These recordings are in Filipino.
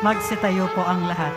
Magsitayo po ang lahat.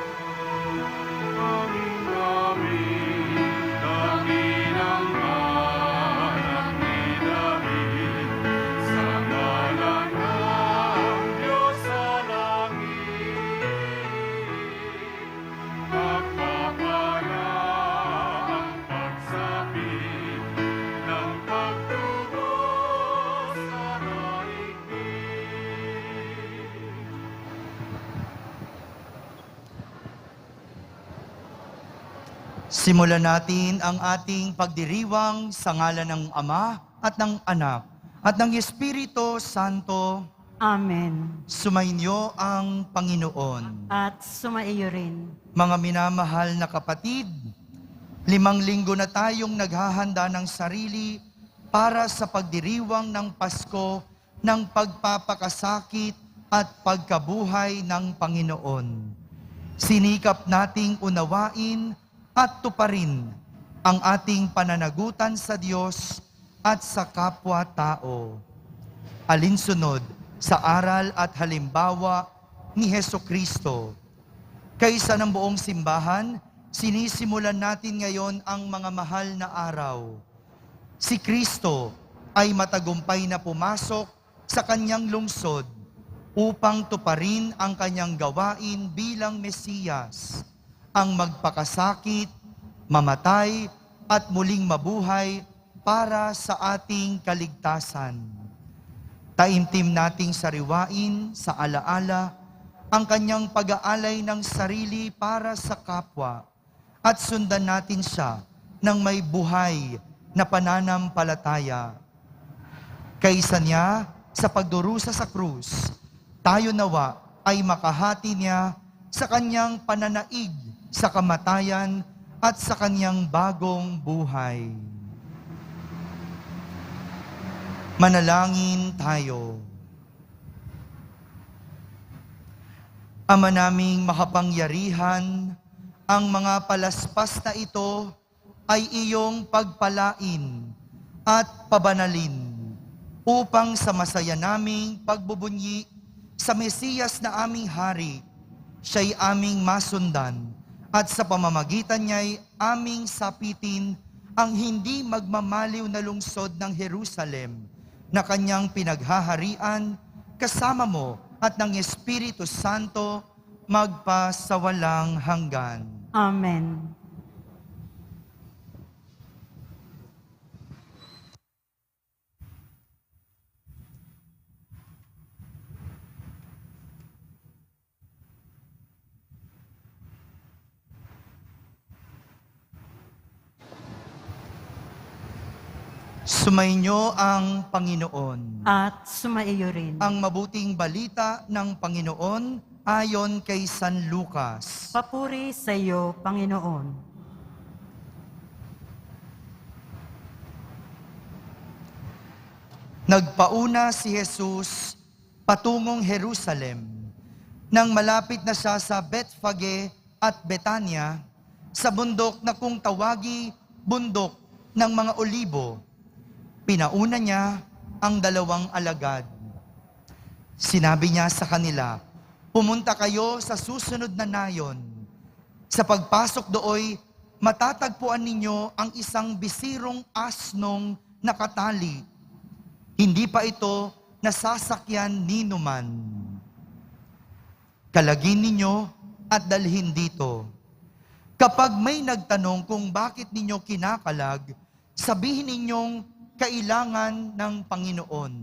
Simulan natin ang ating pagdiriwang sa ngalan ng Ama at ng Anak at ng Espiritu Santo. Amen. Sumainyo ang Panginoon. At sumaiyo rin. Mga minamahal na kapatid, 5 linggo na tayong naghahanda ng sarili para sa pagdiriwang ng Pasko ng pagpapakasakit at pagkabuhay ng Panginoon. Sinikap nating unawain at tuparin ang ating pananagutan sa Diyos at sa kapwa-tao. Alinsunod sa aral at halimbawa ni Hesukristo. Kaysa ng buong simbahan, sinisimulan natin ngayon ang mga mahal na araw. Si Kristo ay matagumpay na pumasok sa kanyang lungsod upang tuparin ang kanyang gawain bilang Mesiyas, ang magpakasakit, mamatay, at muling mabuhay para sa ating kaligtasan. Taimtim nating sariwain sa alaala ang kanyang pag-aalay ng sarili para sa kapwa at sundan natin siya ng may buhay na pananampalataya. Kaysa niya sa pagdurusa sa krus, tayo nawa ay makahati niya sa kanyang pananaig sa kamatayan at sa kanyang bagong buhay. Manalangin tayo. Ama naming makapangyarihan, ang mga palaspas na ito ay iyong pagpalain at pabanalin upang sa masaya naming pagbubunyi sa Mesiyas na aming hari, siya'y aming masundan at sa pamamagitan niya'y aming sapitin ang hindi magmamaliw na lungsod ng Jerusalem na kanyang pinaghaharian kasama mo at ng Espiritu Santo magpasawalang hanggan. Amen. Sumainyo ang Panginoon. At sumaiyo rin. Ang mabuting balita ng Panginoon ayon kay San Lucas. Papuri sa iyo, Panginoon. Nagpauna si Jesus patungong Jerusalem. Nang malapit na siya sa Bethfage at Betania, sa bundok na kung tawagi bundok ng mga olibo, pinauna niya ang 2 alagad. Sinabi niya sa kanila, pumunta kayo sa susunod na nayon. Sa pagpasok dooy, matatagpuan ninyo ang isang bisirong asnong nakatali. Hindi pa ito nasasakyan ninuman. Kalagin ninyo at dalhin dito. Kapag may nagtanong kung bakit ninyo kinakalag, sabihin ninyong kailangan ng Panginoon.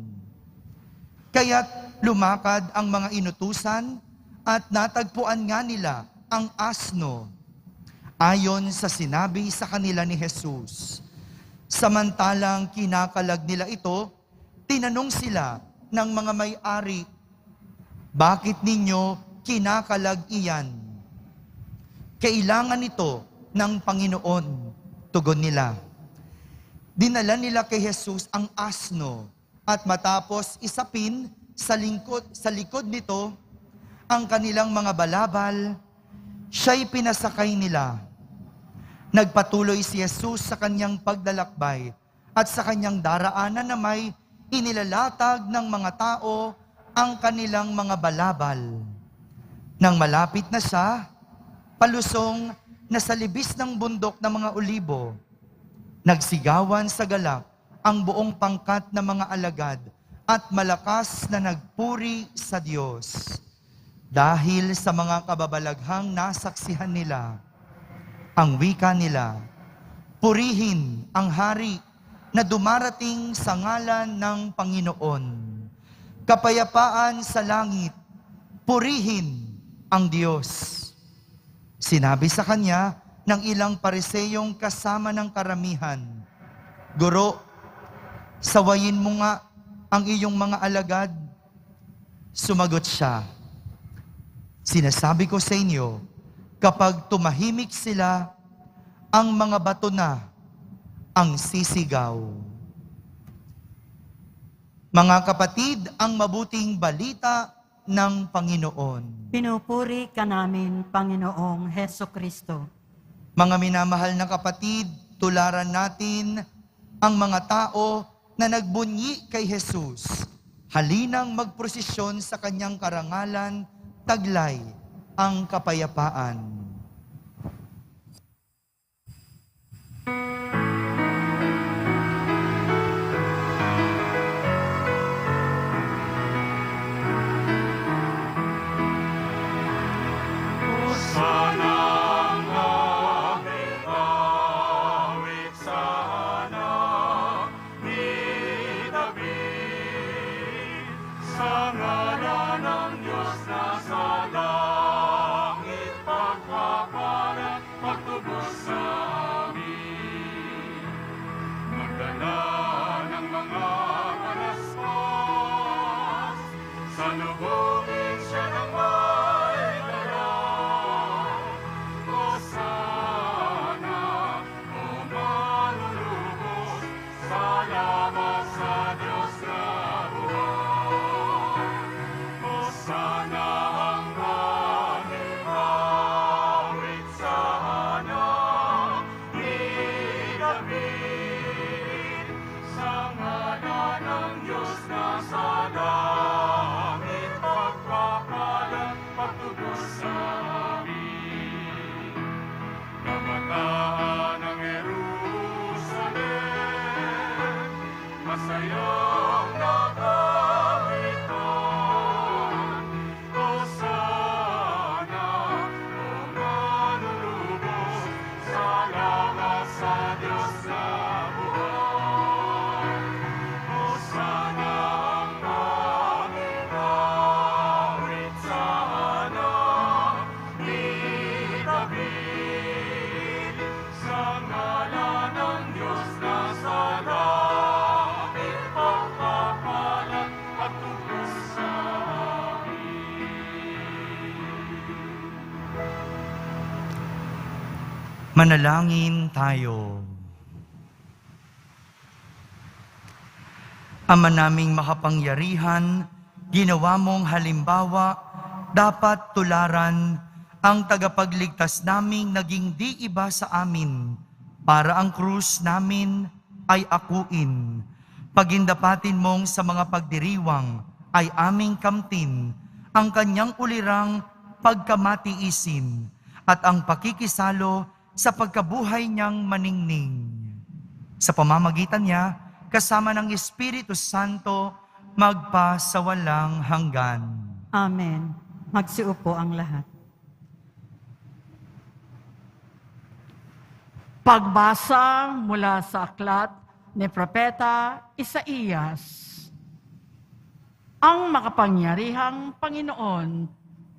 Kaya't lumakad ang mga inutusan at natagpuan nga nila ang asno, ayon sa sinabi sa kanila ni Jesus. Samantalang kinakalag nila ito, tinanong sila ng mga may-ari, bakit ninyo kinakalag iyan? Kailangan ito ng Panginoon, tugon nila. Dinala nila kay Jesus ang asno at matapos isapin sa likod nito ang kanilang mga balabal, siya'y pinasakay nila. Nagpatuloy si Jesus sa kanyang paglalakbay at sa kanyang daraanan na may inilalatag ng mga tao ang kanilang mga balabal. Nang malapit na siya, palusong na sa libis ng bundok ng mga olibo, nagsigawan sa galak ang buong pangkat ng mga alagad at malakas na nagpuri sa Diyos. Dahil sa mga kababalaghang nasaksihan nila, ang wika nila, purihin ang hari na dumarating sa ngalan ng Panginoon. Kapayapaan sa langit, purihin ang Diyos. Sinabi sa kanya ng ilang pariseyong kasama ng karamihan, Guro, sawayin mo nga ang iyong mga alagad. Sumagot siya, sinasabi ko sa inyo, kapag tumahimik sila, ang mga bato na ang sisigaw. Mga kapatid, ang mabuting balita ng Panginoon. Pinupuri ka namin, Panginoong Heso Kristo. Mga minamahal na kapatid, tularan natin ang mga tao na nagbunyi kay Jesus. Halinang magprosesyon sa kanyang karangalan, taglay ang kapayapaan. Manalangin tayo. Ama naming makapangyarihan, ginawa mong halimbawa, dapat tularan ang tagapagligtas naming naging di iba sa amin, para ang krus namin ay akuin. Pagindapatin mong sa mga pagdiriwang ay aming kamtin, ang kanyang ulirang pagkamatiisin, at ang pakikisalo sa pagkabuhay niyang maningning. Sa pamamagitan niya, kasama ng Espiritu Santo, magpasawalang hanggan. Amen. Magsiupo ang lahat. Pagbasa mula sa aklat ni Propeta Isaías. Ang makapangyarihang Panginoon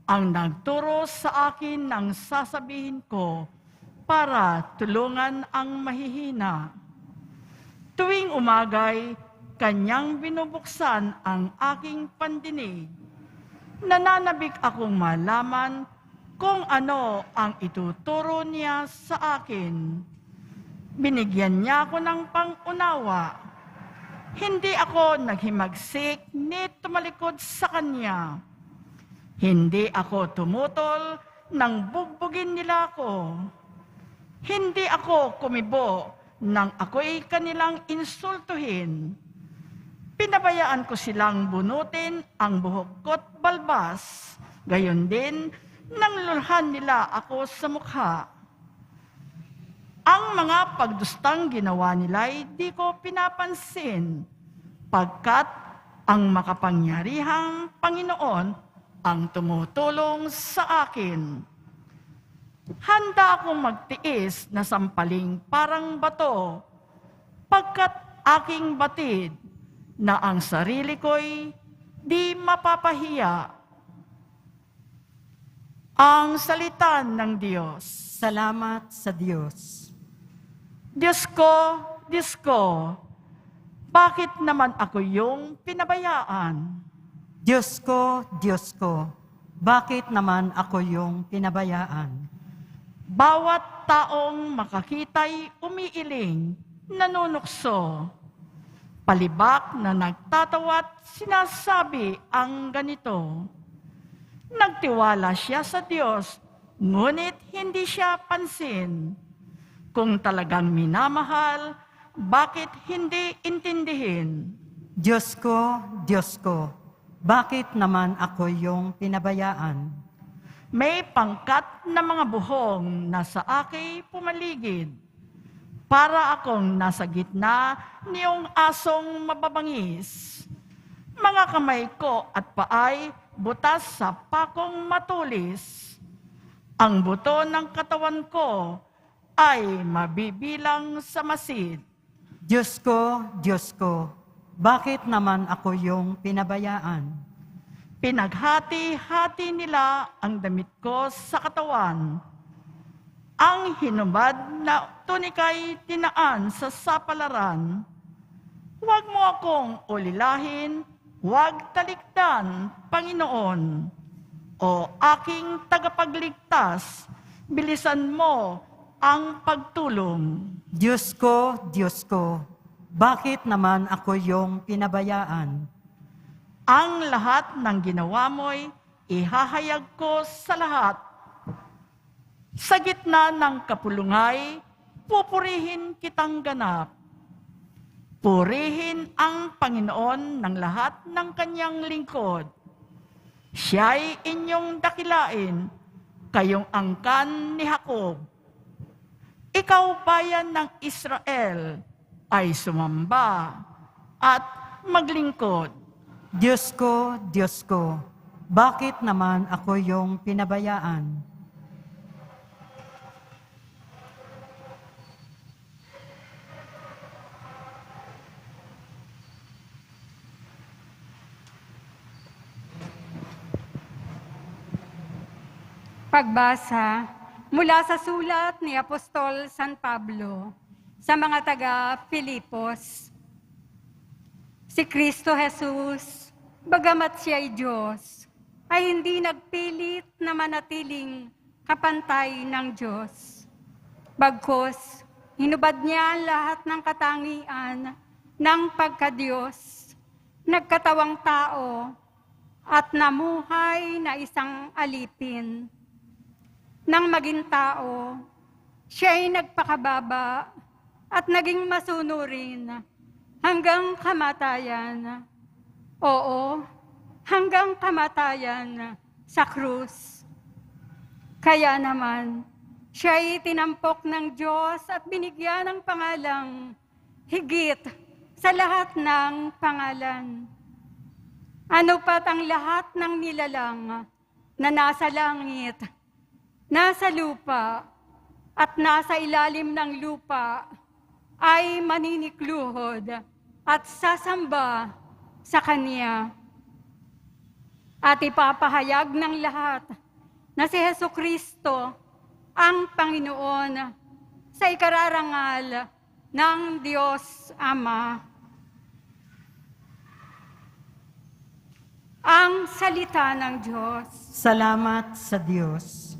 ang nagturo sa akin ng sasabihin ko para tulungan ang mahihina. Tuwing umagay, kanyang binubuksan ang aking pandinig. Nananabik akong malaman kung ano ang ituturo niya sa akin. Binigyan niya ako ng pang-unawa. Hindi ako naghimagsik ni tumalikod sa kanya. Hindi ako tumutol nang bugbugin nila ako. Hindi ako kumibo nang ako'y kanilang insultuhin. Pinabayaan ko silang bunutin ang buhok ko't balbas. Gayon din, nang lulhan nila ako sa mukha. Ang mga pagdustang ginawa nila'y di ko pinapansin, pagkat ang makapangyarihang Panginoon ang tumutulong sa akin. Handa akong magtiis na sampaling parang bato, pagkat aking batid na ang sarili ko'y di mapapahiya. Ang salita ng Diyos. Salamat sa Diyos. Diyos ko, bakit naman ako yung pinabayaan? Diyos ko, bakit naman ako yung pinabayaan? Bawat taong makakita'y umiiling, nanunukso. Palibak na nagtatawa't sinasabi ang ganito. Nagtiwala siya sa Diyos, ngunit hindi siya pansin. Kung talagang minamahal, bakit hindi intindihin? Diyos ko, bakit naman ako yung pinabayaan? May pangkat na mga buhong na sa akin pumaligid. Para akong nasa gitna niyong asong mababangis. Mga kamay ko at paay butas sa pakong matulis. Ang buto ng katawan ko ay mabibilang sa masid. Diyos ko, bakit naman ako yung pinabayaan? Pinaghati-hati nila ang damit ko sa katawan. Ang hinubad na tunika'y tinaan sa sapalaran. Huwag mo akong ulilahin, huwag talikdan, Panginoon. O aking tagapagligtas, bilisan mo ang pagtulong. Diyos ko, bakit naman ako yung pinabayaan? Ang lahat ng ginawa mo'y ihahayag ko sa lahat. Sa gitna ng kapulungay, pupurihin kitang ganap. Purihin ang Panginoon ng lahat ng kanyang lingkod. Siya'y inyong dakilain, kayong angkan ni Jacob. Ikaw, bayan ng Israel, ay sumamba at maglingkod. Diyos ko, bakit naman ako yung pinabayaan? Pagbasa mula sa sulat ni Apostol San Pablo sa mga taga-Filipos. Si Kristo Jesus, bagamat siya'y Diyos, ay hindi nagpilit na manatiling kapantay ng Diyos. Bagkus, hinubad niya ang lahat ng katangian ng pagka-Diyos, nagkatawang tao, at namuhay na isang alipin. Nang maging tao, siya'y nagpakababa at naging masunurin hanggang kamatayan. Oo, hanggang kamatayan sa krus. Kaya naman, siya'y tinampok ng Diyos at binigyan ng pangalang higit sa lahat ng pangalan. Ano pat ang lahat ng nilalang na nasa langit, nasa lupa, at nasa ilalim ng lupa ay maninikluhod at sasamba sa Kanya. At ipapahayag ng lahat na si Jesucristo ang Panginoon sa ikararangal ng Diyos Ama. Ang salita ng Diyos. Salamat sa Diyos.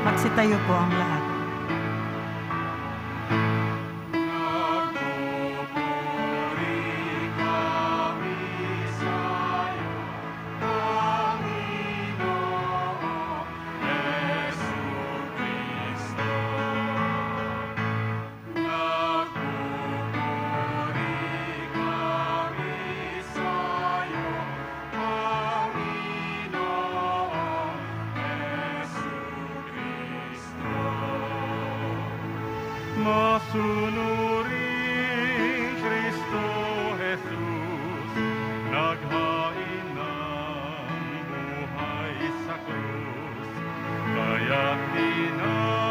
Magsitayo po ang lahat. Masunuring Kristo Jesus, naghain ng buhay sa krus, kaya't dinakila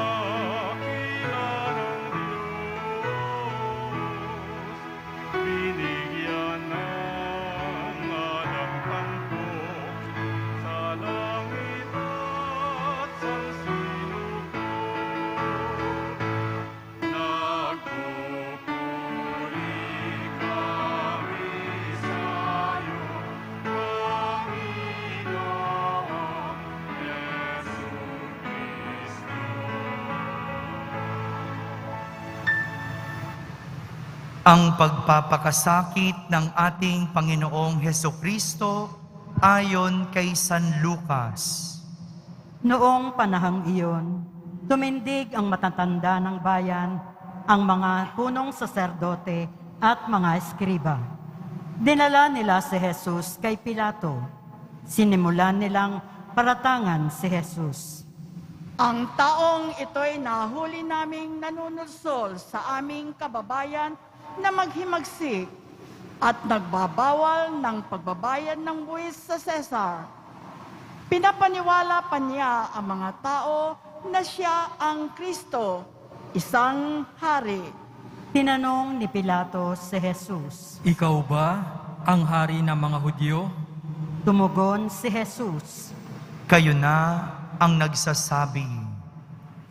ng Diyos, binigyan ng alang tampok sa langit at sa sinuko. Nagpupuri kami sa'yo, Panginoong Jesucristo. Ang pagpapakasakit ng ating Panginoong Hesukristo ayon kay San Lucas. Noong panahang iyon, tumindig ang matatanda ng bayan, ang mga punong saserdote at mga eskriba. Dinala nila si Jesus kay Pilato. Sinimulan nilang paratangan si Jesus. Ang taong ito'y nahuli naming nanunulsol sa aming kababayan na maghimagsik at nagbabawal ng pagbabayad ng buwis sa Cesar. Pinapaniwala pa niya ang mga tao na siya ang Kristo, isang hari. Tinanong ni Pilato si Jesus. Ikaw ba ang hari ng mga Hudyo? Tumugon si Jesus. Kayo na ang nagsasabi.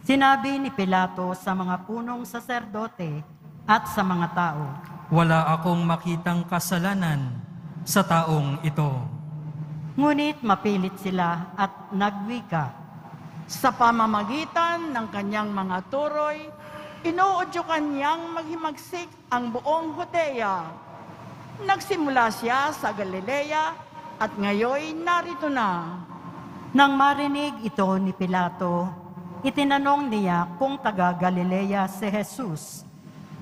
Sinabi ni Pilato sa mga punong saserdote at sa mga tao. Wala akong makitang kasalanan sa taong ito. Ngunit mapilit sila at nagwika. Sa pamamagitan ng kanyang mga turoy, inuudyukan niyang maghimagsik ang buong Judea. Nagsimula siya sa Galilea at ngayoy narito na. Nang marinig ito ni Pilato, itinanong niya kung taga Galilea si Jesus.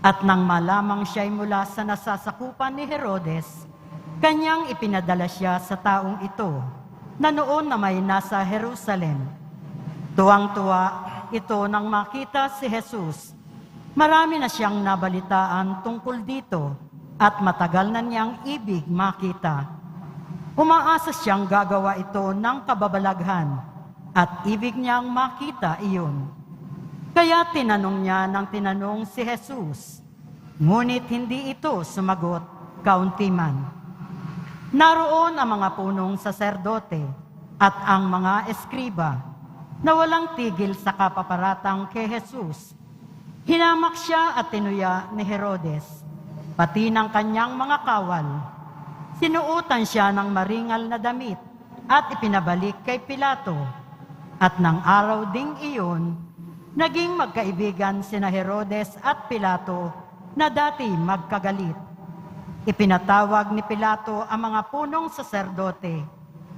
At nang malamang siya'y mula sa nasasakupan ni Herodes, kanyang ipinadala siya sa taong ito, na noon na may nasa Jerusalem. Tuwang-tuwa ito nang makita si Jesus. Marami na siyang nabalitaan tungkol dito at matagal na niyang ibig makita. Umaasa siyang gagawa ito ng kababalaghan at ibig niyang makita iyon. Kaya tinanong niya ng tinanong si Jesus, ngunit hindi ito sumagot kaunti man. Naroon ang mga punong saserdote at ang mga eskriba na walang tigil sa kapaparatang kay Jesus. Hinamak siya at tinuya ni Herodes, pati ng kanyang mga kawal. Sinuutan siya ng maringal na damit at ipinabalik kay Pilato. At ng araw ding iyon, naging magkaibigan sina Herodes at Pilato na dati magkagalit. Ipinatawag ni Pilato ang mga punong saserdote,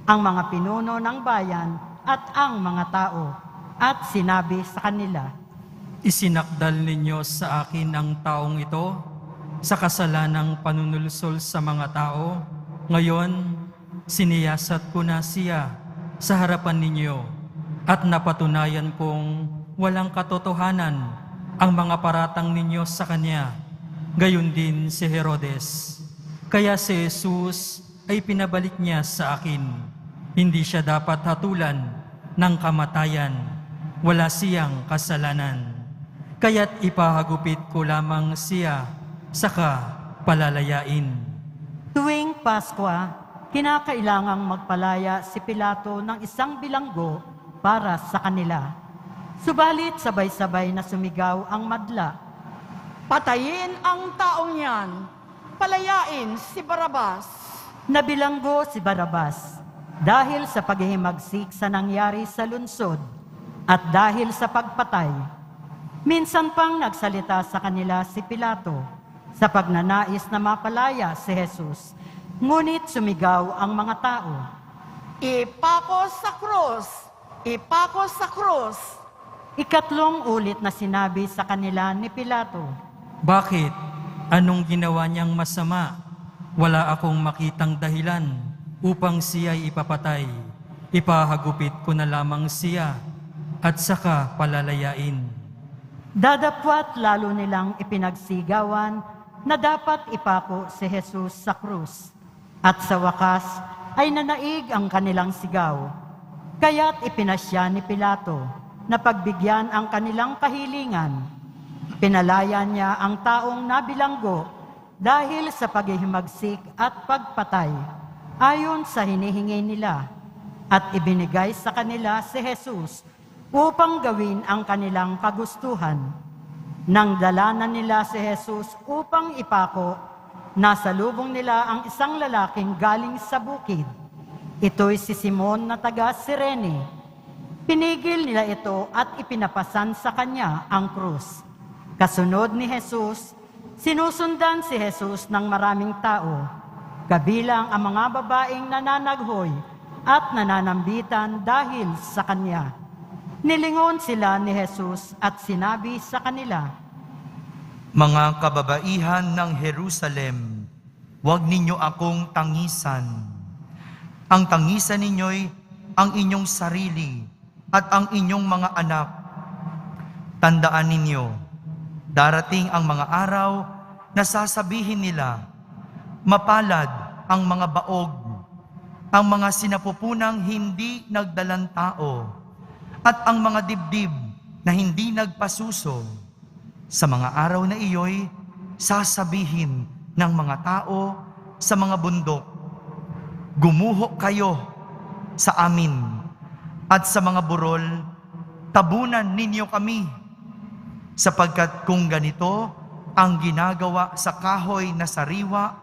ang mga pinuno ng bayan at ang mga tao, at sinabi sa kanila, Isinakdal ninyo sa akin ang taong ito sa kasalanang panunulsol sa mga tao. Ngayon, siniyasat ko na siya sa harapan ninyo at napatunayan kong walang katotohanan ang mga paratang ninyo sa kanya. Gayon din si Herodes. Kaya si Jesus ay pinabalik niya sa akin. Hindi siya dapat hatulan ng kamatayan. Wala siyang kasalanan. Kaya't ipahagupit ko lamang siya, saka palalayain. tuwing Paskwa, kinakailangang magpalaya si Pilato ng isang bilanggo para sa kanila. Subalit sabay-sabay na sumigaw ang madla. Patayin ang taong yan. Palayain si Barabas. Nabilanggo si Barabas dahil sa paghihimagsik sa nangyari sa lungsod at dahil sa pagpatay. Minsan pang nagsalita sa kanila si Pilato sa pagnanais na mapalaya si Jesus. Ngunit sumigaw ang mga tao. Ipako sa krus! Ipako sa krus! Ikatlong ulit na sinabi sa kanila ni Pilato. Bakit? Anong ginawa niyang masama? Wala akong makitang dahilan upang siya'y ipapatay. Ipahagupit ko na lamang siya at saka palalayain. Dadapwat lalo nilang ipinagsigawan na dapat ipako si Jesus sa krus. At sa wakas ay nanaig ang kanilang sigaw. Kaya't ipinasya ni Pilato na pagbigyan ang kanilang kahilingan. Pinalaya niya ang taong nabilanggo dahil sa paghihimagsik at pagpatay ayon sa hinihingi nila, at ibinigay sa kanila si Jesus upang gawin ang kanilang kagustuhan. Nang dalanan nila si Jesus upang ipako, nasa lubong nila ang isang lalaking galing sa bukid. Ito'y si Simon na taga Cirene. Pinigil nila ito at ipinapasan sa kanya ang krus. Kasunod ni Jesus, sinusundan si Jesus ng maraming tao, kabilang ang mga babaeng nananaghoy at nananambitan dahil sa kanya. Nilingon sila ni Jesus at sinabi sa kanila, Mga kababaihan ng Jerusalem, huwag ninyo akong tangisan. Ang tangisan ninyo'y ang inyong sarili at ang inyong mga anak. Tandaan ninyo, darating ang mga araw na sasabihin nila, mapalad ang mga baog, ang mga sinapupunang hindi nagdalang tao, at ang mga dibdib na hindi nagpasuso. Sa mga araw na iyo'y sasabihin ng mga tao sa mga bundok, gumuho kayo sa amin, at sa mga burol, tabunan ninyo kami. Sapagkat kung ganito ang ginagawa sa kahoy na sariwa,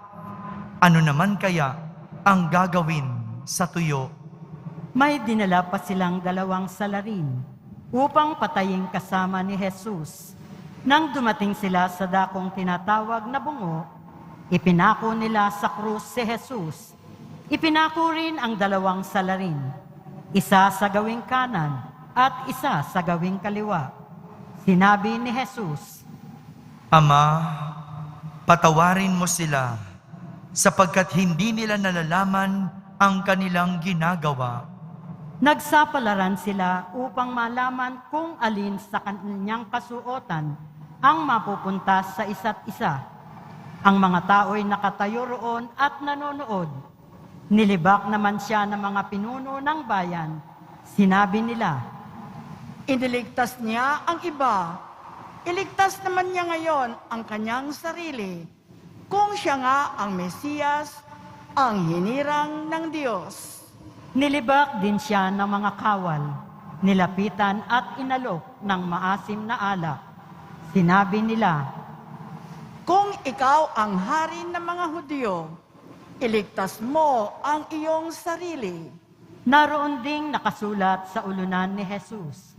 ano naman kaya ang gagawin sa tuyo? may dinala pa silang 2 salarin upang patayin kasama ni Jesus. Nang dumating sila sa dakong tinatawag na bungo, ipinako nila sa krus si Jesus. Ipinako rin ang 2 salarin, isa sa gawing kanan at isa sa gawing kaliwa. Sinabi ni Jesus, Ama, patawarin mo sila, sapagkat hindi nila nalalaman ang kanilang ginagawa. Nagsapalaran sila upang malaman kung alin sa kanyang kasuotan ang mapupunta sa isa't isa. Ang mga tao'y nakatayo roon at nanonood. Nilibak naman siya ng mga pinuno ng bayan. Sinabi nila, Iniligtas niya ang iba. Iligtas naman niya ngayon ang kanyang sarili. Kung siya nga ang Mesiyas, ang hinirang ng Diyos. nilibak din siya ng mga kawal. Nilapitan at inalok ng maasim na alak. Sinabi nila, Kung ikaw ang hari ng mga Hudyo, iligtas mo ang iyong sarili. naroon ding nakasulat sa ulunan ni Jesus,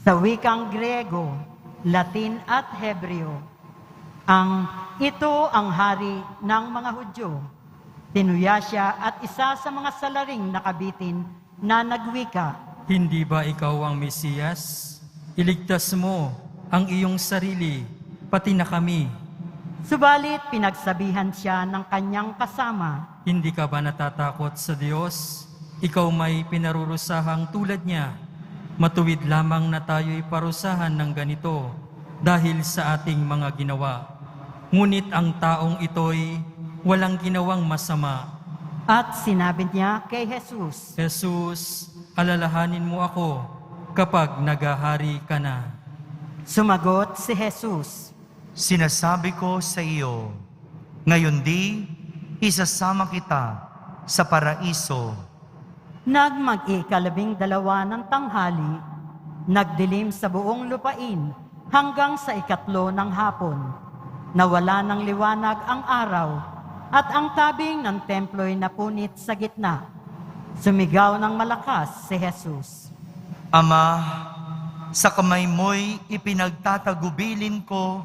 sa wikang Grego, Latin at Hebreo. Ito ang hari ng mga Hudyo. Tinuya siya at isa sa mga salaring nakabitin na nagwika, Hindi ba ikaw ang Mesiyas? Iligtas mo ang iyong sarili, pati na kami. Subalit pinagsabihan siya ng kanyang kasama, Hindi ka ba natatakot sa Diyos? Ikaw may pinarurusahang tulad niya. Matuwid lamang na tayo'y parusahan ng ganito dahil sa ating mga ginawa. Ngunit ang taong ito'y walang ginawang masama. at sinabi niya kay Jesus, Jesus, alalahanin mo ako kapag naghahari ka na. Sumagot si Jesus, Sinasabi ko sa iyo, ngayon di, isasama kita sa paraiso. Nagmag-12 ng tanghali, nagdilim sa buong lupain hanggang sa 3 ng hapon. Nawala ng liwanag ang araw at ang tabing ng templo'y napunit sa gitna. Sumigaw ng malakas si Jesus, Ama, sa kamay mo'y ipinagtatagubilin ko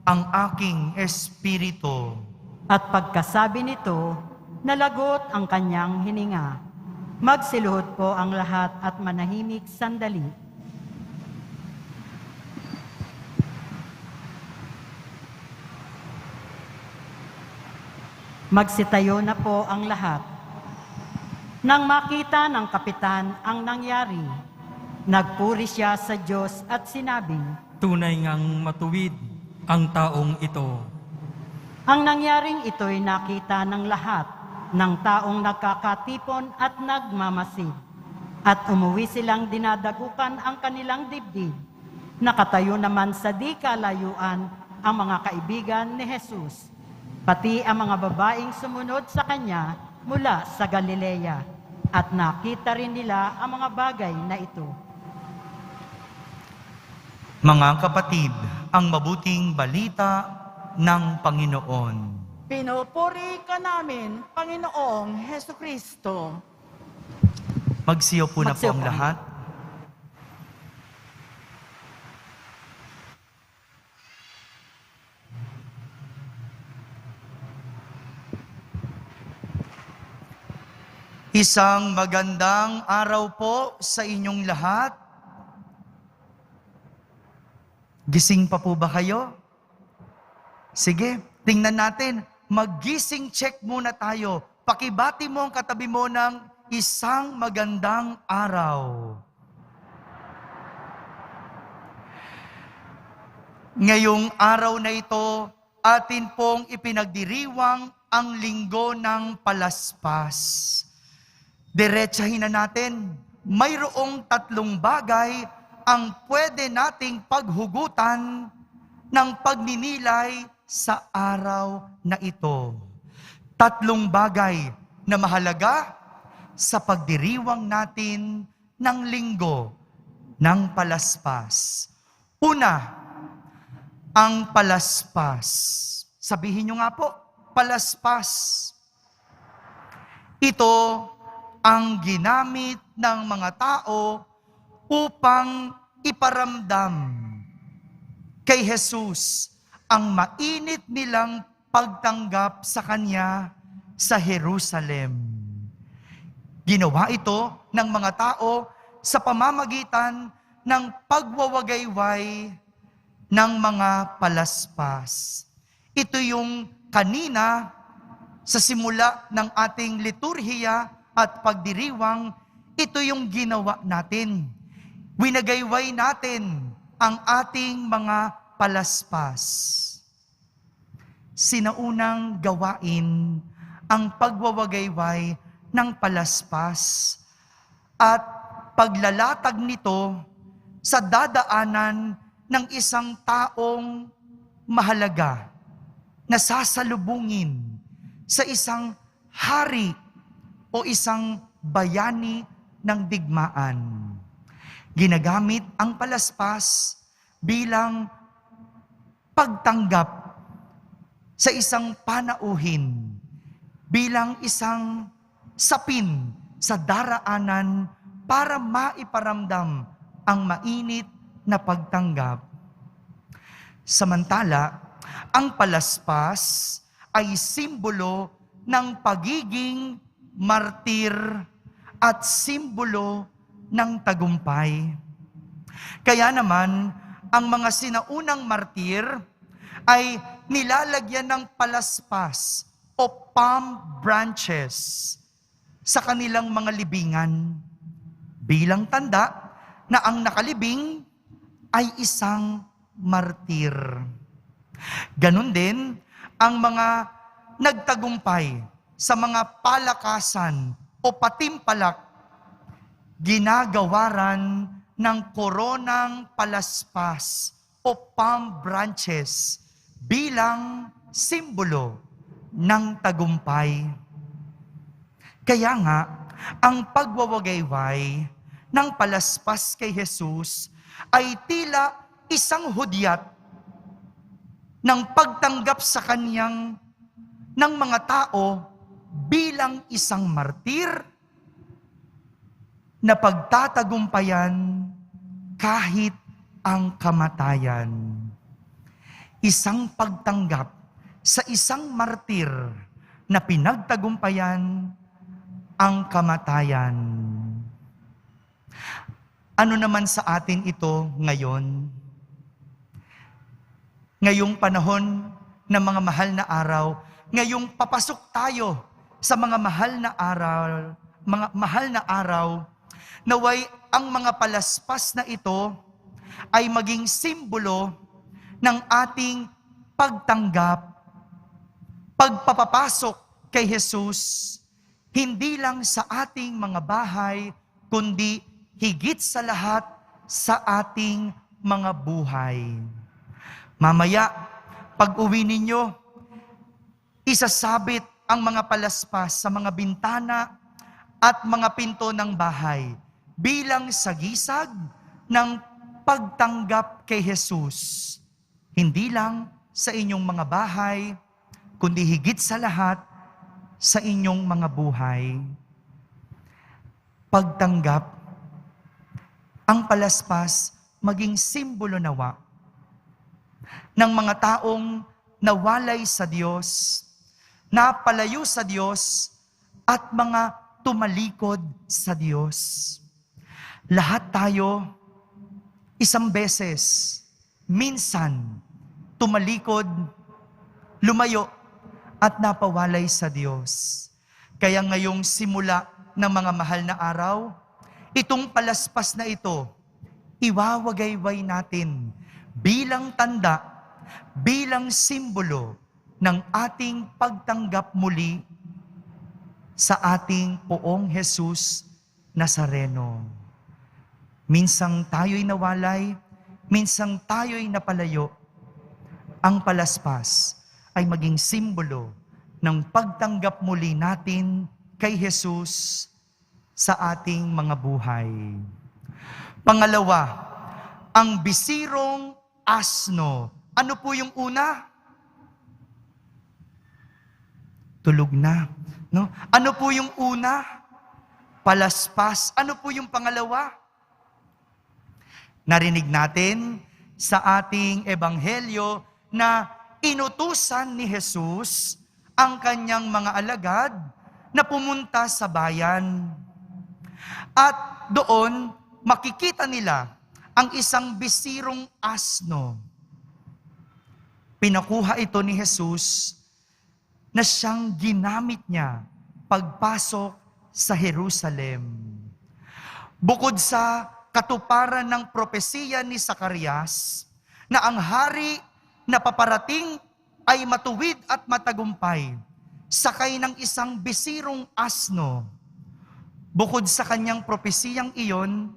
ang aking espiritu. At pagkasabi nito, nalagot ang kanyang hininga. Magsiluhod po ang lahat at manahimik sandali. Magsitayo na po ang lahat. Nang makita ng kapitan ang nangyari, Nagpuri siya sa Diyos at sinabing, Tunay ngang matuwid ang taong ito. ang nangyaring ito'y nakita ng lahat ng taong nagkakatipon at nagmamasid. At umuwi silang dinadagukan ang kanilang dibdib. Nakatayo naman sa di kalayuan ang mga kaibigan ni Jesus, pati ang mga babaeng sumunod sa kanya mula sa Galilea. At nakita rin nila ang mga bagay na ito. Mga kapatid, ang mabuting balita ng Panginoon. Pinupuri ka namin, Panginoong Heso Kristo. Magsiyo po na po Magsiyo ang po. lahat. Isang magandang araw po sa inyong lahat. Gising pa po ba kayo? Sige, tingnan natin. Mag-gising check muna tayo. Pakibati mo ang katabi mo ng isang magandang araw. Ngayong araw na ito, atin pong ipinagdiriwang ang linggo ng palaspas. Diretsahin na natin, mayroong 3 bagay ang pwede nating paghugutan ng pagninilay sa araw na ito. 3 bagay na mahalaga sa pagdiriwang natin ng linggo ng palaspas. Una, ang palaspas. Sabihin nyo nga po, palaspas. Ito ang ginamit ng mga tao upang iparamdam kay Jesus ang mainit nilang pagtanggap sa Kanya sa Jerusalem. Ginawa ito ng mga tao sa pamamagitan ng pagwawagayway ng mga palaspas. Ito yung kanina sa simula ng ating liturhiya at pagdiriwang, ito yung ginawa natin. Winagayway natin ang ating mga palaspas. Sinaunang gawain ang pagwawagayway ng palaspas at paglalatag nito sa dadaanan ng isang taong mahalaga na sasalubungin sa isang hari o isang bayani ng digmaan. Ginagamit ang palaspas bilang pagtanggap sa isang panauhin, bilang isang sapin sa daraanan para maiparamdam ang mainit na pagtanggap. Samantala, ang palaspas ay simbolo ng pagiging martir at simbolo ng tagumpay. Kaya naman, ang mga sinaunang martir ay nilalagyan ng palaspas o palm branches sa kanilang mga libingan bilang tanda na ang nakalibing ay isang martir. Ganon din ang mga nagtagumpay sa mga palakasan o patimpalak, ginagawaran ng koronang palaspas o palm branches bilang simbolo ng tagumpay. Kaya nga, ang pagwawagayway ng palaspas kay Jesus ay tila isang hudyat ng pagtanggap sa kanyang ng mga tao bilang isang martir na pagtatagumpayan kahit ang kamatayan. Isang pagtanggap sa isang martir na pinagtagumpayan ang kamatayan. Ano naman sa atin ito ngayon? Ngayong panahon ng mga mahal na araw, ngayong papasok tayo sa mga mahal na araw, naway ang mga palaspas na ito ay maging simbolo ng ating pagtanggap, pagpapapasok kay Jesus, hindi lang sa ating mga bahay, kundi higit sa lahat sa ating mga buhay. Mamaya, pag uwi ninyo, isasabit ang mga palaspas sa mga bintana at mga pinto ng bahay bilang sagisag ng pagtanggap kay Jesus. Hindi lang sa inyong mga bahay, kundi higit sa lahat sa inyong mga buhay. Pagtanggap, ang palaspas maging simbolo nawa ng mga taong nawalay sa Diyos, napalayo sa Diyos, at mga tumalikod sa Diyos. Lahat tayo, isang beses, minsan, tumalikod, lumayo, at napawalay sa Diyos. Kaya ngayong simula ng mga mahal na araw, itong palaspas na ito, iwawagayway natin bilang tanda, bilang simbolo ng ating pagtanggap muli sa ating Poong Jesus Nazareno. Minsang tayo'y nawalay, minsang tayo'y napalayo, ang palaspas ay maging simbolo ng pagtanggap muli natin kay Jesus sa ating mga buhay. Pangalawa, ang bisirong asno. Ano po yung una? Tulog na. No? Ano po yung una? Palaspas. Ano po yung pangalawa? Narinig natin sa ating ebanghelyo na inutusan ni Jesus ang kanyang mga alagad na pumunta sa bayan. At doon, makikita nila ang isang bisirong asno. Pinakuha ito ni Jesus na siyang ginamit niya pagpasok sa Jerusalem. Bukod sa katuparan ng propesiya ni Zacarias na ang hari na paparating ay matuwid at matagumpay, sakay ng isang bisirong asno. Bukod sa kanyang propesiyang iyon,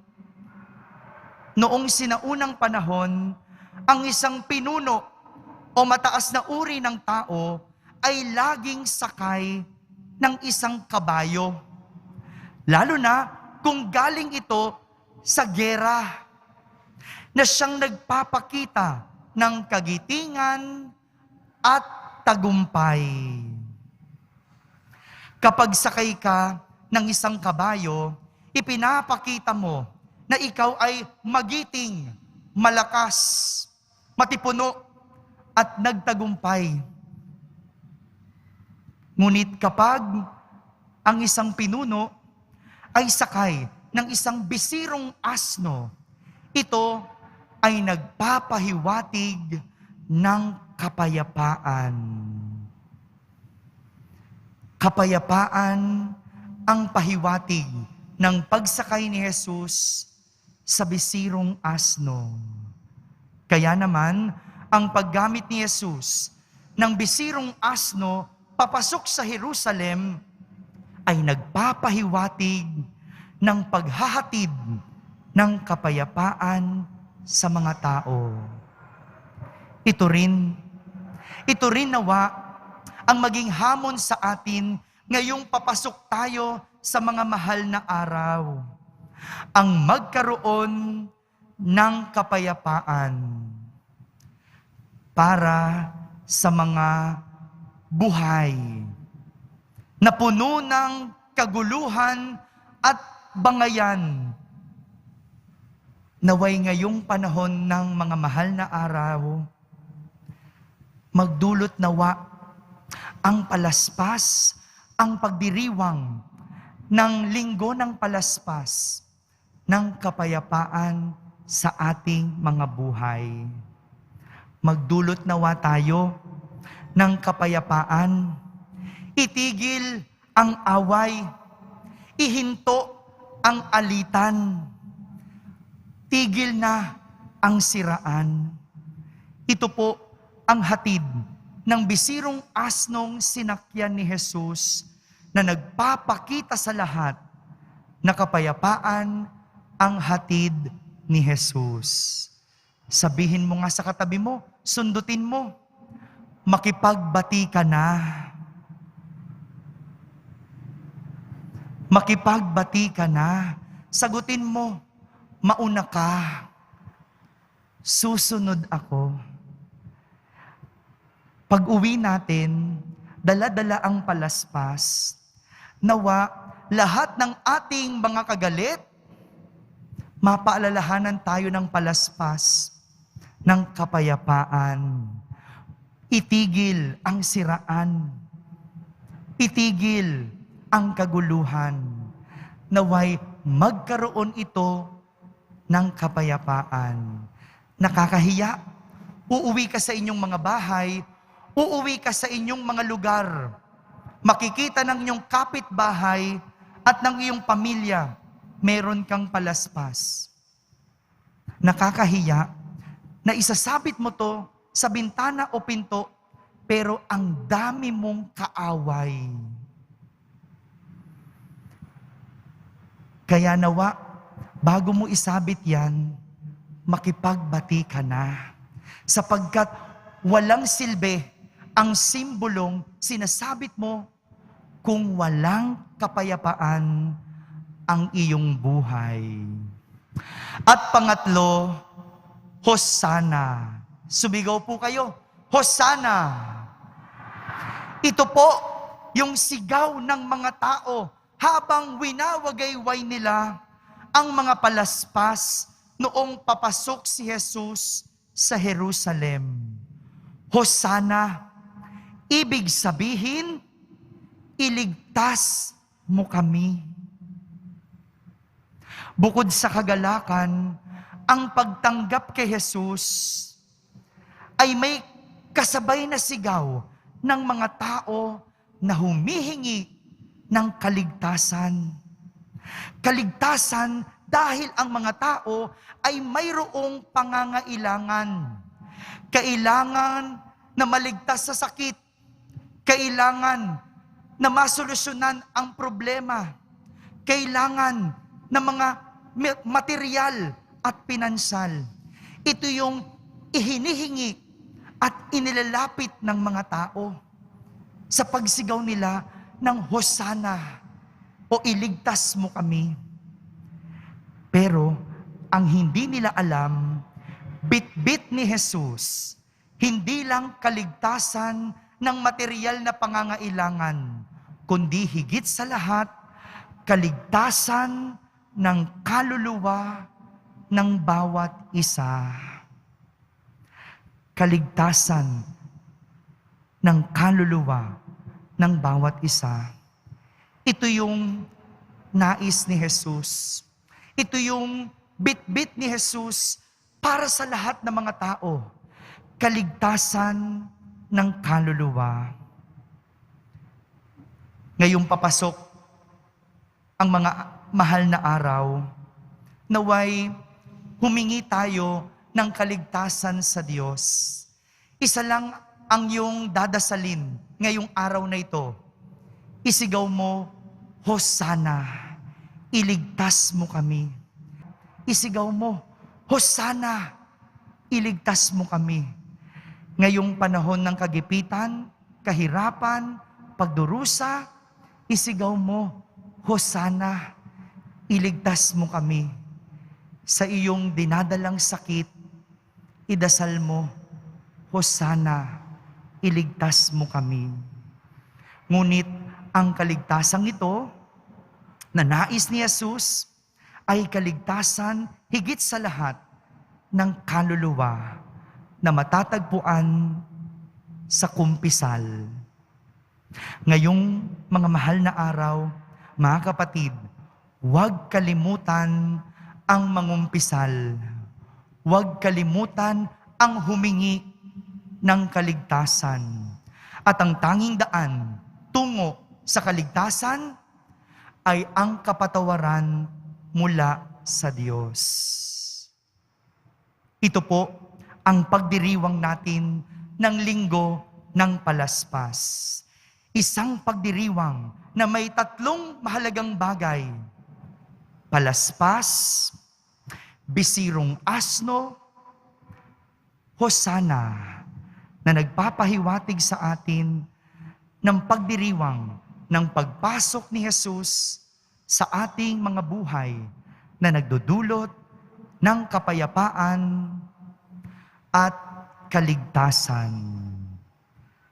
noong sinaunang panahon, ang isang pinuno o mataas na uri ng tao ay laging sakay ng isang kabayo. Lalo na kung galing ito sa giyera, na siyang nagpapakita ng kagitingan at tagumpay. Kapag sakay ka ng isang kabayo, ipinapakita mo na ikaw ay magiting, malakas, matipuno, at nagtagumpay. Ngunit kapag ang isang pinuno ay sakay ng isang bisirong asno, ito ay nagpapahiwatig ng kapayapaan. Kapayapaan ang pahiwatig ng pagsakay ni Jesus sa bisirong asno. Kaya naman, ang paggamit ni Jesus ng bisirong asno papasok sa Jerusalem ay nagpapahiwatig ng paghahatid ng kapayapaan sa mga tao. Ito rin nawa ang maging hamon sa atin ngayong papasok tayo sa mga mahal na araw. Ang magkaroon ng kapayapaan para sa mga buhay na puno ng kaguluhan at bangayan. Naway ngayong panahon ng mga mahal na araw, magdulot nawa ang palaspas, ang pagdiriwang ng linggo ng palaspas ng kapayapaan sa ating mga buhay. Magdulot nawa tayo ng kapayapaan, itigil ang away, ihinto ang alitan. Tigil na ang siraan. Ito po ang hatid ng bisirong asnong sinakyan ni Jesus na nagpapakita sa lahat na kapayapaan ang hatid ni Jesus. Sabihin mo nga sa katabi mo, sundutin mo, makipagbati ka na. Makipagbati ka na. Sagutin mo, mauna ka. Susunod ako. Pag uwi natin, dala-dala ang palaspas. Nawa, lahat ng ating mga kagalit, mapaalalahanan tayo ng palaspas ng kapayapaan. Itigil ang siraan. Itigil ang kaguluhan. Naway magkaroon ito ng kapayapaan. Nakakahiya. Uuwi ka sa inyong mga bahay, uuwi ka sa inyong mga lugar. Makikita ng inyong kapitbahay at ng iyong pamilya, meron kang palaspas. Nakakahiya na isasabit mo to sa bintana o pinto, pero ang dami mong kaaway. Kaya nawa, bago mo isabit yan, makipagbati ka na. Sapagkat walang silbi ang simbolong sinasabit mo kung walang kapayapaan ang iyong buhay. At pangatlo, Hosana. Sumigaw po kayo, Hosana! Ito po yung sigaw ng mga tao habang winawagayway nila ang mga palaspas noong papasok si Jesus sa Jerusalem. Hosana, ibig sabihin, iligtas mo kami. Bukod sa kagalakan, ang pagtanggap kay Jesus ay may kasabay na sigaw ng mga tao na humihingi ng kaligtasan. Kaligtasan dahil ang mga tao ay mayroong pangangailangan. Kailangan na maligtas sa sakit. Kailangan na masolusyonan ang problema. Kailangan na mga material at pinansal. Ito yung ihinihingi at inilalapit ng mga tao sa pagsigaw nila ng Hosana o iligtas mo kami. Pero ang hindi nila alam, bit-bit ni Jesus, hindi lang kaligtasan ng material na pangangailangan, kundi higit sa lahat, kaligtasan ng kaluluwa ng bawat isa. Kaligtasan ng kaluluwa ng bawat isa. Ito yung nais ni Jesus. Ito yung bit-bit ni Jesus para sa lahat ng mga tao. Kaligtasan ng kaluluwa. Ngayong papasok ang mga mahal na araw, naway humingi tayo ng kaligtasan sa Diyos. Isa lang ang iyong dadasalin ngayong araw na ito. Isigaw mo, Hosana, iligtas mo kami. Isigaw mo, Hosana, iligtas mo kami. Ngayong panahon ng kagipitan, kahirapan, pagdurusa, isigaw mo, Hosana, iligtas mo kami. Sa iyong dinadalang sakit, idasal mo, Hosana, iligtas mo kami. Ngunit ang kaligtasan ito na nais ni Jesus ay kaligtasan higit sa lahat ng kaluluwa na matatagpuan sa kumpisal. Ngayong mga mahal na araw, mga kapatid, huwag kalimutan ang mangumpisal. Huwag kalimutan ang humingi ng kaligtasan. At ang tanging daan tungo sa kaligtasan ay ang kapatawaran mula sa Diyos. Ito po ang pagdiriwang natin ng Linggo ng Palaspas. Isang pagdiriwang na may tatlong mahalagang bagay. Palaspas, bisirong asno, hosana, na nagpapahiwatig sa atin ng pagdiriwang ng pagpasok ni Jesus sa ating mga buhay na nagdudulot ng kapayapaan at kaligtasan.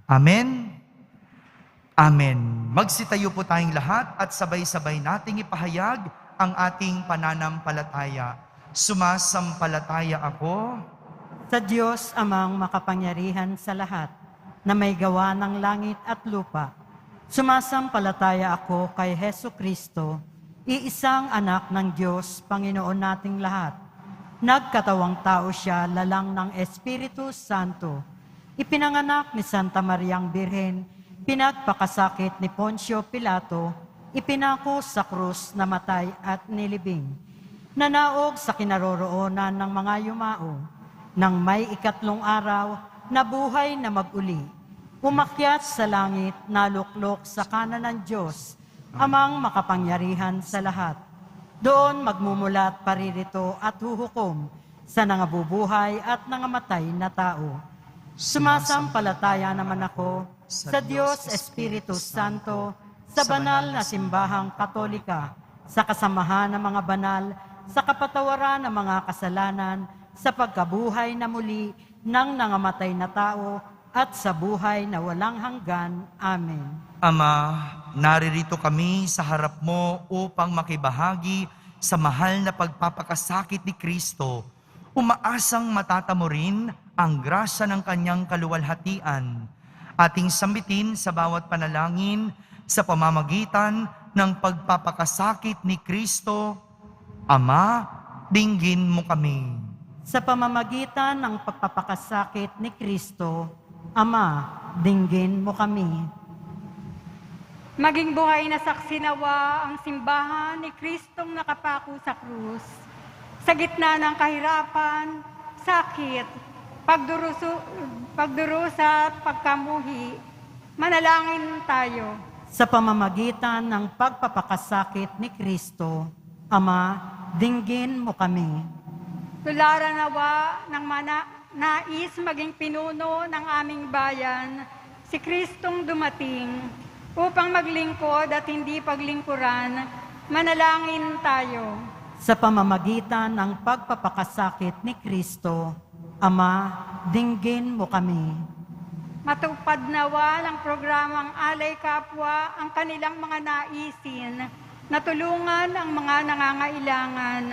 Amen? Amen. Magsitayo po tayong lahat at sabay-sabay nating ipahayag ang ating pananampalataya. Sumasampalataya ako Sa Diyos amang makapangyarihan sa lahat, na may gawa ng langit at lupa. Sumasampalataya ako kay Hesu Kristo, iisang anak ng Diyos, Panginoon nating lahat. Nagkatawang tao siya, lalang ng Espiritu Santo. Ipinanganak ni Santa Mariang Birhen, pinagpakasakit ni Poncio Pilato, ipinako sa krus, namatay at nilibing. Nanaog sa kinaroroonan ng mga yumao. Nang may ikatlong araw, nabuhay na mag-uli. Umakyat sa langit, naluklok sa kanan ng Diyos, amang makapangyarihan sa lahat. Doon magmumulat paririto at huhukom sa nangabubuhay at nangamatay na tao. Sumasampalataya naman ako sa Diyos Espiritu Santo, sa banal na simbahang Katolika, sa kasamahan ng mga banal, sa kapatawaran ng mga kasalanan, sa pagkabuhay na muli ng nangamatay na tao, at sa buhay na walang hanggan. Amen. Ama, naririto kami sa harap mo upang makibahagi sa mahal na pagpapakasakit ni Kristo. Umaasang matatamo rin ang grasya ng kanyang kaluwalhatian. Ating sambitin sa bawat panalangin sa pamamagitan ng pagpapakasakit ni Kristo. Ama, dinggin mo kami. Sa pamamagitan ng pagpapakasakit ni Kristo, Ama, dinggin mo kami. Maging buhay na saksi nawa ang simbahan ni Kristong nakapako sa krus. Sa gitna ng kahirapan, sakit, pagdurusa at pagkamuhi, manalangin tayo. Sa pamamagitan ng pagpapakasakit ni Kristo, Ama, dinggin mo kami. Tularan nawa ng nais maging pinuno ng aming bayan, si Kristong dumating upang maglingkod at hindi paglingkuran, manalangin tayo. Sa pamamagitan ng pagpapakasakit ni Kristo, Ama, dinggin mo kami. Matupad nawa ng programang Alay Kapwa ang kanilang mga naisin na tulungan ang mga nangangailangan.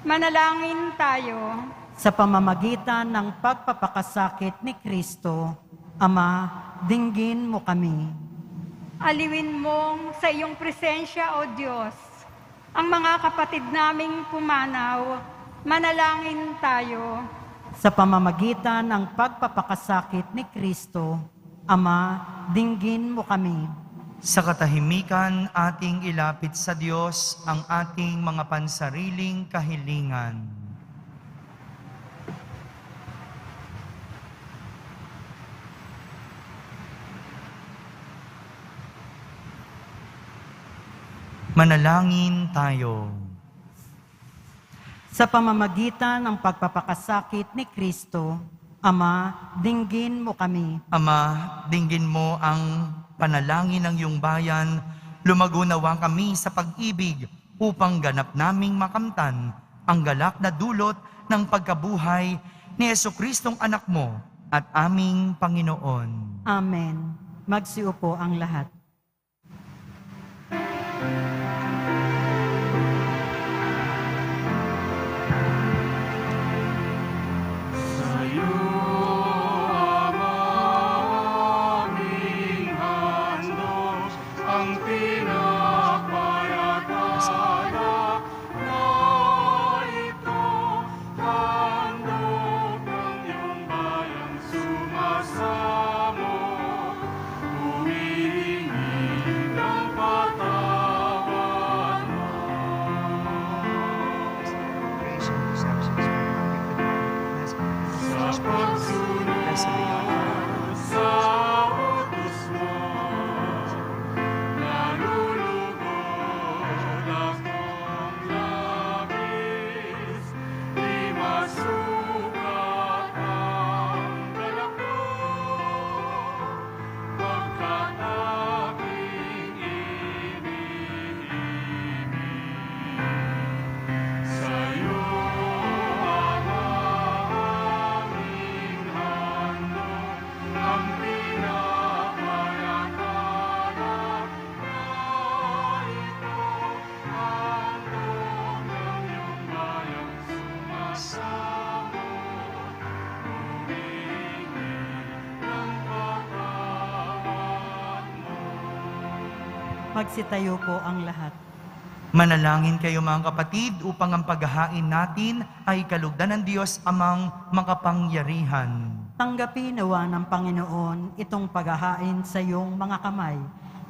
Manalangin tayo. Sa pamamagitan ng pagpapakasakit ni Kristo, Ama, dinggin mo kami. Aliwin mong sa iyong presensya, O Diyos, ang mga kapatid naming pumanaw. Manalangin tayo. Sa pamamagitan ng pagpapakasakit ni Kristo, Ama, dinggin mo kami. Sa katahimikan, ating ilapit sa Diyos ang ating mga pansariling kahilingan. Manalangin tayo. Sa pamamagitan ng pagpapakasakit ni Kristo, Ama, dinggin mo kami. Ama, dinggin mo ang panalangin ng iyong bayan, lumago nawa kami sa pag-ibig upang ganap naming makamtan ang galak na dulot ng pagkabuhay ni Jesucristong anak mo at aming Panginoon. Amen. Magsiupo ang lahat. Sa'yo, Ama, aming handog ang pinapayagana na ito. Handog ng iyong bayang sumasamo, humihingi pagsunod sa utos mo. Nalulugod akong labis, di masukat ang galak ko, pagkat aking iniibig. Sa'yo ang aming handog, ang pinapayatanap na ito, handog ng iyong bayang sumasabot, humingi ng patawad mo. Magsitayo po ang lahat. Manalangin kayo mga kapatid upang ang paghahain natin ay kalugdan ng Diyos amang makapangyarihan. Tanggapin nawa ng Panginoon itong paghahain sa iyong mga kamay,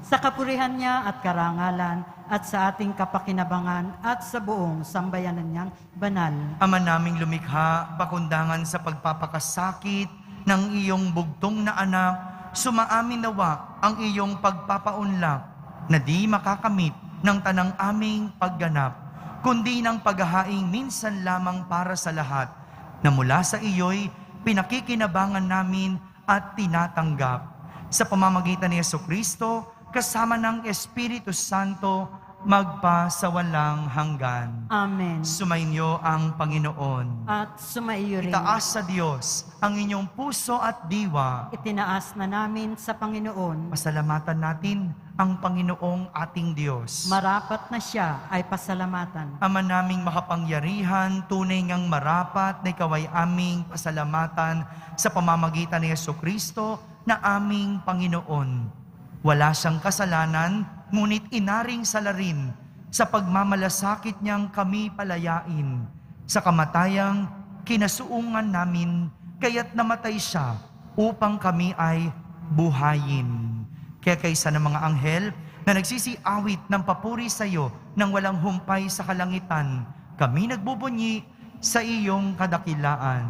sa kapurihan niya at karangalan, at sa ating kapakinabangan at sa buong sambayanan niyang banal. Ama naming lumikha, pakundangan sa pagpapakasakit ng iyong bugtong na anak, sumaamin nawa ang iyong pagpapaunlak na di makakamit ng tanang aming pagganap, kundi ng paghahaing minsan lamang para sa lahat, na mula sa iyo'y pinakikinabangan namin at tinatanggap. Sa pamamagitan ni Jesucristo, kasama ng Espiritu Santo, magpa sa walang hanggan. Amen. Sumainyo ang Panginoon. At sumaiyo rin. Itaas sa Diyos ang inyong puso at diwa. Itinaas na namin sa Panginoon. Pasalamatan natin ang Panginoong ating Diyos. Marapat na siya ay pasalamatan. Ama naming makapangyarihan, tunay ngang marapat na ikaw ay aming pasalamatan sa pamamagitan ni Jesucristo na aming Panginoon. Wala siyang kasalanan, ngunit inaring salarin sa pagmamalasakit niyang kami palayain. Sa kamatayang kinasuungan namin, kaya't namatay siya upang kami ay buhayin. Kaya kaysa ng mga anghel na nagsisiawit ng papuri sa iyo nang walang humpay sa kalangitan, kami nagbubunyi sa iyong kadakilaan.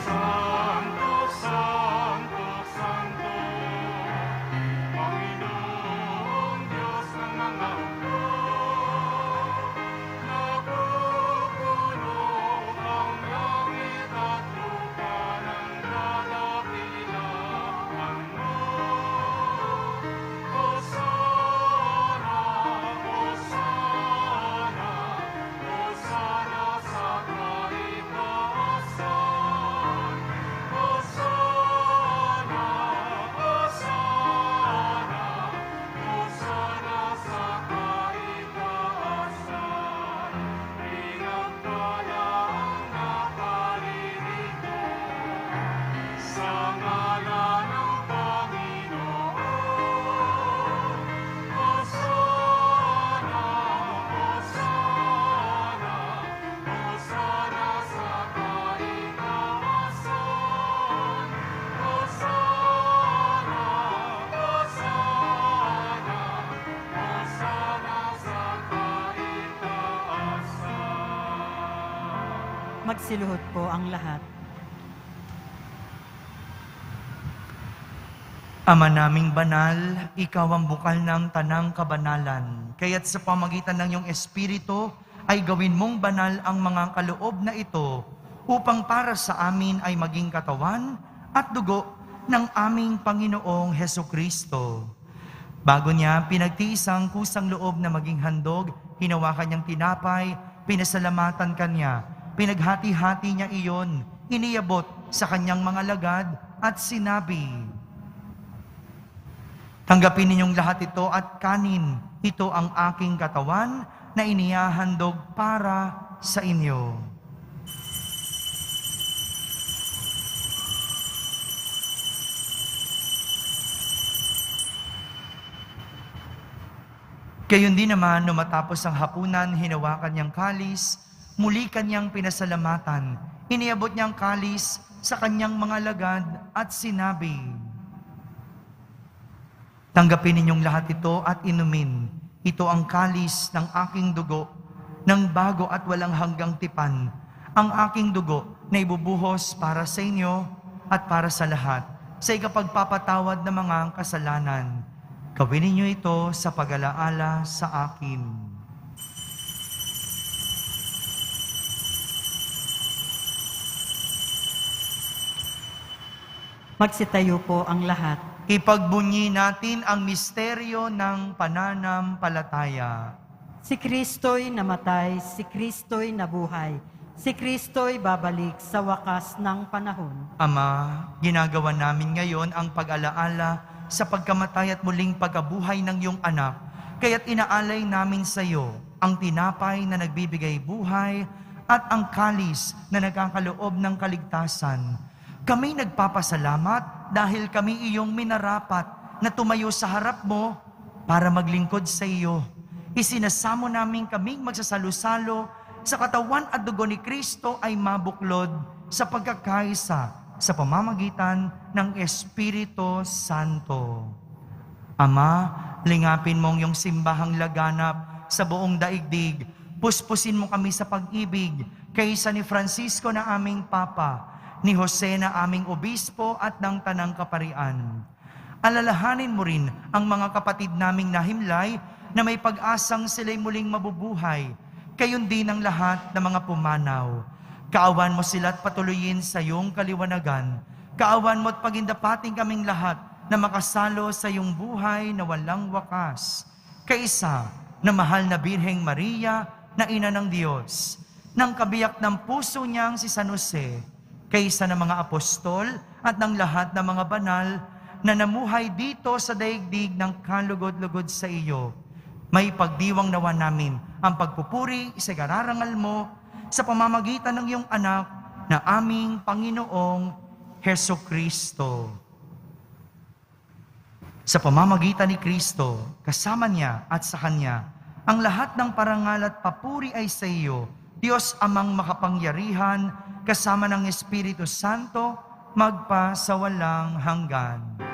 Santo, Santo, Santo, Panginoong Diyos ng mga hukbo, napupuno ang langit at lupa ng kadakilaan mo. Hosana, Hosana, Hosana sa kaitaasan. Hosana, Hosana, Hosana sa kaitaasan. Pinagpala ang naparirito sa ngalan ng Panginoon. Hosana, Hosana, Hosana sa kaitaasan. Hosana, Hosana, Hosana sa kaitaasan. Magsiluhod po ang lahat. Ama naming banal, ikaw ang bukal ng tanang kabanalan. Kaya't sa pamagitan ng iyong Espiritu, ay gawin mong banal ang mga kaloob na ito, upang para sa amin ay maging katawan at dugo ng aming Panginoong Hesukristo. Bago niya pinagtiis ang kusang loob na maging handog, hinawakan niyang tinapay, pinasalamatan kanya, pinaghati-hati niya iyon, iniyabot sa kanyang mga lagad at sinabi, "Tanggapin ninyong lahat ito at kanin. Ito ang aking katawan na inihahandog para sa inyo." Gayon din naman, nung matapos ang hapunan, hinawakan niyang kalis, muli kanyang pinasalamatan. Iniabot niyang kalis sa kanyang mga lagad at sinabi, "Tanggapin ninyong lahat ito at inumin. Ito ang kalis ng aking dugo ng bago at walang hanggang tipan, ang aking dugo na ibubuhos para sa inyo at para sa lahat, sa ikapagpapatawad ng mga kasalanan. Gawin ninyo ito sa pag-alaala sa akin. Magsitayo po ang lahat. Ipagbunyi natin ang misteryo ng pananampalataya. Si Kristo'y namatay, si Kristo'y nabuhay, si Kristo'y babalik sa wakas ng panahon. Ama, ginagawa namin ngayon ang pag-alaala sa pagkamatay at muling pagkabuhay ng iyong anak, kaya't inaalay namin sa iyo ang tinapay na nagbibigay buhay at ang kalis na nagkakaloob ng kaligtasan. Kami nagpapasalamat dahil kami iyong minarapat na tumayo sa harap mo para maglingkod sa iyo. Isinasamo namin kaming magsasalo-salo sa katawan at dugo ni Kristo ay mabuklod sa pagkakaisa sa pamamagitan ng Espiritu Santo. Ama, lingapin mong iyong simbahang laganap sa buong daigdig. Puspusin mo kami sa pag-ibig kaysa ni Francisco na aming Papa, ni Jose na aming obispo at ng Tanang Kaparian. Alalahanin mo rin ang mga kapatid naming nahimlay na may pag-asang sila'y muling mabubuhay, kayon din ang lahat ng mga pumanaw. Kaawan mo sila at patuloyin sa iyong kaliwanagan. Kaawan mo at pagindapating kaming lahat na makasalo sa iyong buhay na walang wakas. Kaisa na mahal na Birheng Maria na Ina ng Diyos, ng kabiyak ng puso niyang si San Jose, kaysa ng mga apostol at ng lahat ng mga banal na namuhay dito sa daigdig ng kalugod-lugod sa iyo. May pagdiwang nawa namin ang pagpupuri sa kararangal mo sa pamamagitan ng iyong anak na aming Panginoong Heso Kristo. Sa pamamagitan ni Kristo, kasama niya at sa Kanya, ang lahat ng parangal at papuri ay sa iyo, Diyos Amang makapangyarihan, kasama ng Espiritu Santo, magpa sa walang hanggan.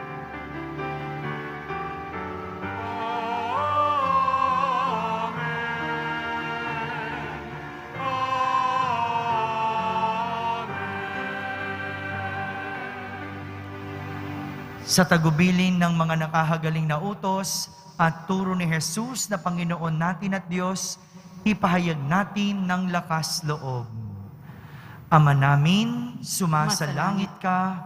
Sa tagubilin ng mga nakahagaling na utos at turo ni Jesus na Panginoon natin at Diyos, ipahayag natin ng lakas loob. Ama namin, sumasalangit ka.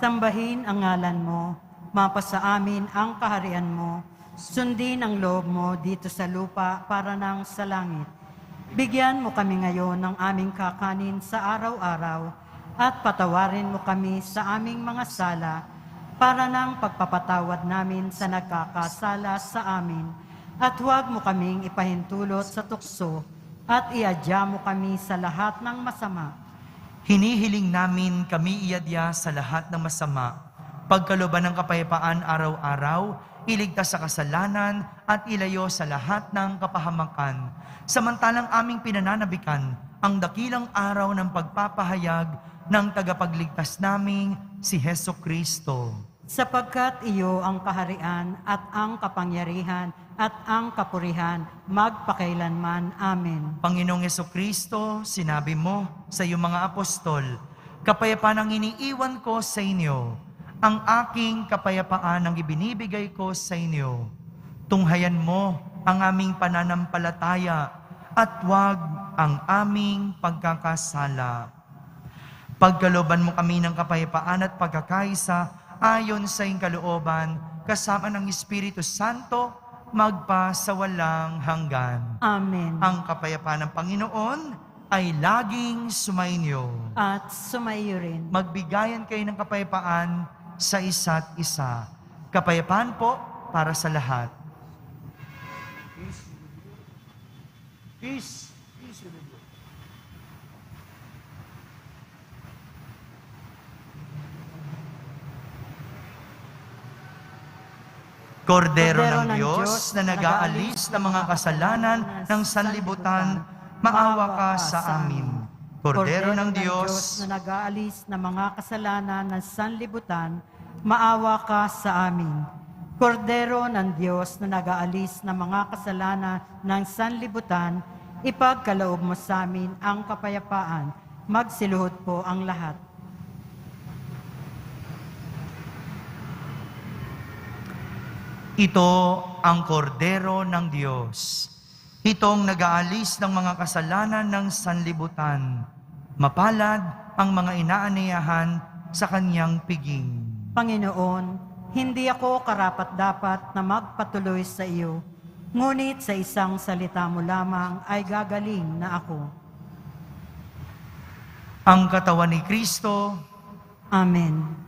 Sambahin ang ngalan mo, mapasa amin ang kaharian mo, sundin ang loob mo dito sa lupa para nang sa langit. Bigyan mo kami ngayon ng aming kakanin sa araw-araw at patawarin mo kami sa aming mga sala para nang pagpapatawad namin sa nagkakasala sa amin. At huwag mo kaming ipahintulot sa tukso at iadya mo kami sa lahat ng masama. Hinihiling namin kami iadya sa lahat ng masama, pagkalooban ng kapayapaan araw-araw, iligtas sa kasalanan at ilayo sa lahat ng kapahamakan. Samantalang aming pinananabikan ang dakilang araw ng pagpapahayag ng tagapagligtas naming si Heso Kristo. Sapagkat iyo ang kaharian at ang kapangyarihan at ang kapurihan magpakailanman. Amen. Panginoong Jesucristo, sinabi mo sa iyong mga apostol, kapayapaan ang iniiwan ko sa inyo, ang aking kapayapaan ang ibinibigay ko sa inyo. Tunghayan mo ang aming pananampalataya at huwag ang aming pagkakasala. Pagkalooban mo kami ng kapayapaan at pagkakaisa ayon sa iyong kalooban, kasama ng Espiritu Santo, magpa sa walang hanggan. Amen. Ang kapayapaan ng Panginoon ay laging sumainyo. At sumaiyo rin. Magbigayan kayo ng kapayapaan sa isa't isa. Kapayapaan po para sa lahat. Peace. Peace with you. Kordero ng Diyos na nag-aalis ng mga kasalanan ng sanlibutan, maawa ka sa amin. Kordero ng Diyos na nag-aalis ng mga kasalanan ng sanlibutan, maawa ka sa amin. Kordero ng Diyos na nag-aalis ng mga kasalanan ng sanlibutan, ipagkaloob mo sa amin ang kapayapaan. Magsiluhod po ang lahat. Ito ang kordero ng Diyos. Itong nag-aalis ng mga kasalanan ng sanlibutan. Mapalad ang mga inaaniyahan sa kanyang piging. Panginoon, hindi ako karapat-dapat na magpatuloy sa iyo, ngunit sa isang salita mo lamang ay gagaling na ako. Ang katawan ni Kristo, Amen.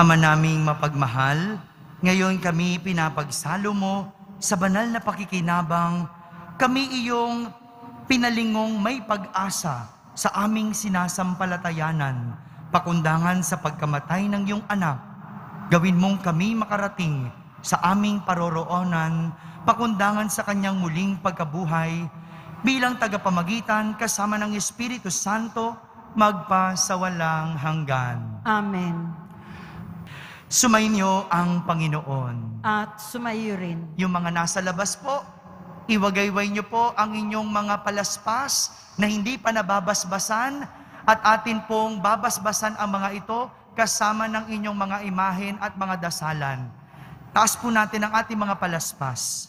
Ama naming mapagmahal, ngayon kami pinapagsalo mo sa banal na pakikinabang, kami iyong pinalingong may pag-asa sa aming sinasampalatayanan, pakundangan sa pagkamatay ng iyong anak. Gawin mong kami makarating sa aming paroroonan, pakundangan sa kanyang muling pagkabuhay, bilang tagapamagitan kasama ng Espiritu Santo, magpa sa walang hanggan. Amen. Sumainyo ang Panginoon. At sumayo rin. Yung mga nasa labas po, iwagayway niyo po ang inyong mga palaspas na hindi pa nababasbasan at atin pong babasbasan ang mga ito kasama ng inyong mga imahen at mga dasalan. Taas po natin ang ating mga palaspas.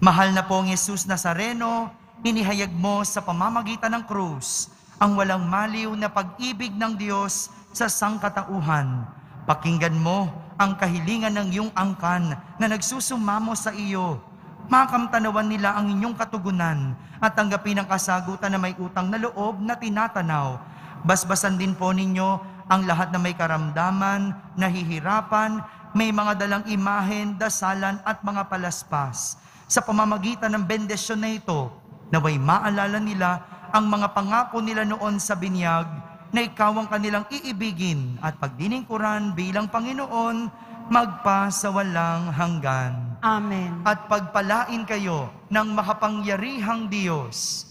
Mahal na pong Jesus Nazareno, inihayag mo sa pamamagitan ng krus ang walang maliw na pag-ibig ng Diyos sa sangkatauhan. Pakinggan mo ang kahilingan ng iyong angkan na nagsusumamo sa iyo. Makamtanawan nila ang inyong katugunan at tanggapin ang kasagutan na may utang na loob na tinatanaw. Basbasan din po ninyo ang lahat na may karamdaman, nahihirapan, may mga dalang imahen, dasalan at mga palaspas. Sa pamamagitan ng bendisyon na ito, naway maalala nila ang mga pangako nila noon sa binyag na ikaw ang kanilang iibigin at pagdiningkuran bilang Panginoon, magpa sa walang hanggan. Amen. At pagpalain kayo ng makapangyarihang Diyos,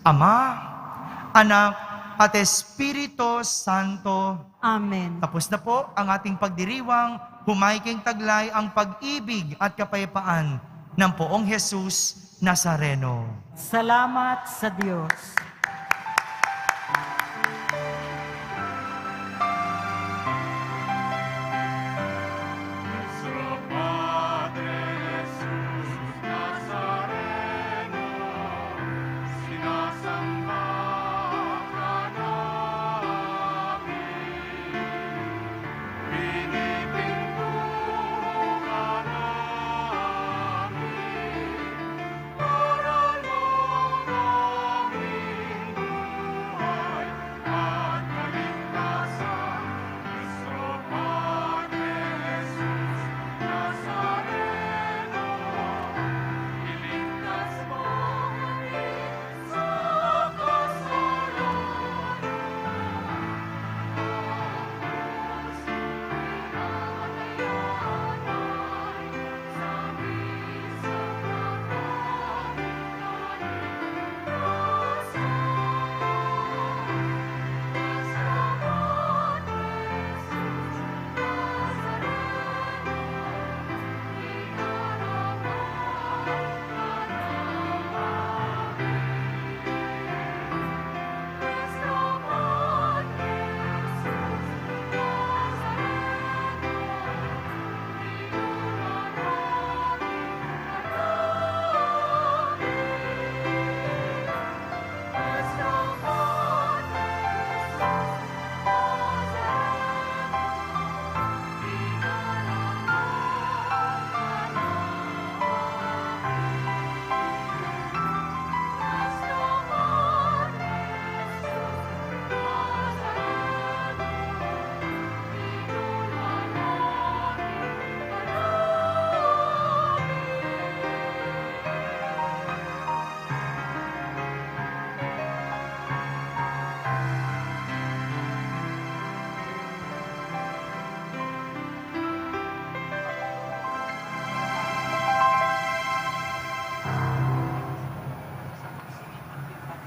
Ama, Anak, at Espiritu Santo. Amen. Tapos na po ang ating pagdiriwang, humaiking taglay ang pag-ibig at kapayapaan ng Poong Jesus Nazareno. Salamat sa Diyos.